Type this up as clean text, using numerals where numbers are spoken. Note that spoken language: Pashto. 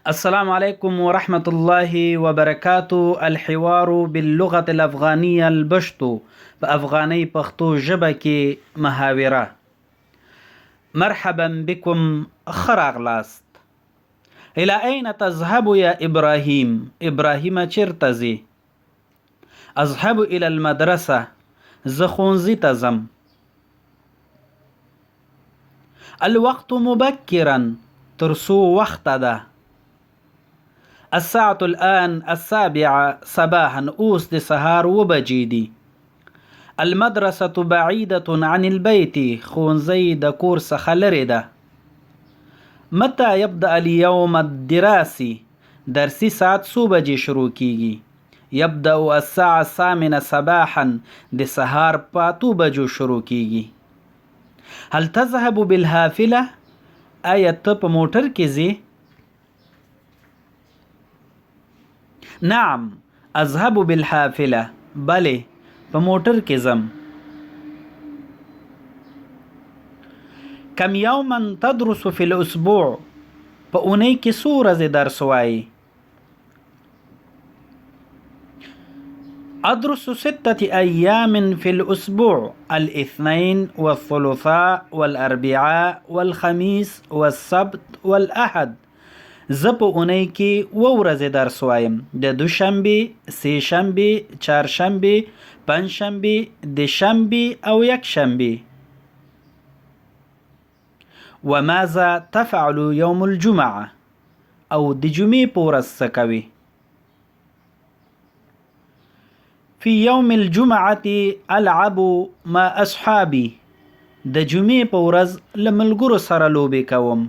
السلام عليكم ورحمة الله وبركاته. الحوار باللغة الأفغانية البشتو بأفغاني پښتو ژبه کې محاوره. مرحبا بكم، خراغلاست. إلى أين تذهب يا إبراهيم؟ إبراهيم چرته ځې؟ أذهب إلى المدرسة، زه ښوونځي ته ځم. الوقت مبكرا، تر څو وخته ده؟ الساعة الآن 7 صباحا، اوس د سهار 7 بجې دي. المدرسة بعيدة عن البيت، ښوونځی د کور څخه لرې ده. متى يبدأ اليوم الدراسي؟ درسي ساعت څو بجې شروع کیږي؟ يبدأ الساعة 8 صباحا، د سهار په 8 بجو شروع کیږي. هل تذهب بالحافلة؟ آیا ته په موټر کې ځې؟ نعم اذهب بالحافلة، بله په موټر کې ځم. كم يوما تدرس في الأسبوع؟ په اونۍ کې څو ورځې درس وایي؟ أدرس 6 أيام في الأسبوع، الاثنين والثلاثاء والأربعاء والخميس والسبت والأحد. زه په اونۍ کې 7 ورځې درس وایم، د دوشنبې، سه شنبې، چهارشنبې، پنجشنبې، دشنبې او یکشنبې. وماذا تفعل يوم الجمعة؟ او د جمعې په ورځ څه کوي؟ في يوم الجمعة ألعب مع أصحابي، د جمعې په ورځ له ملګرو سره لوبې کوم.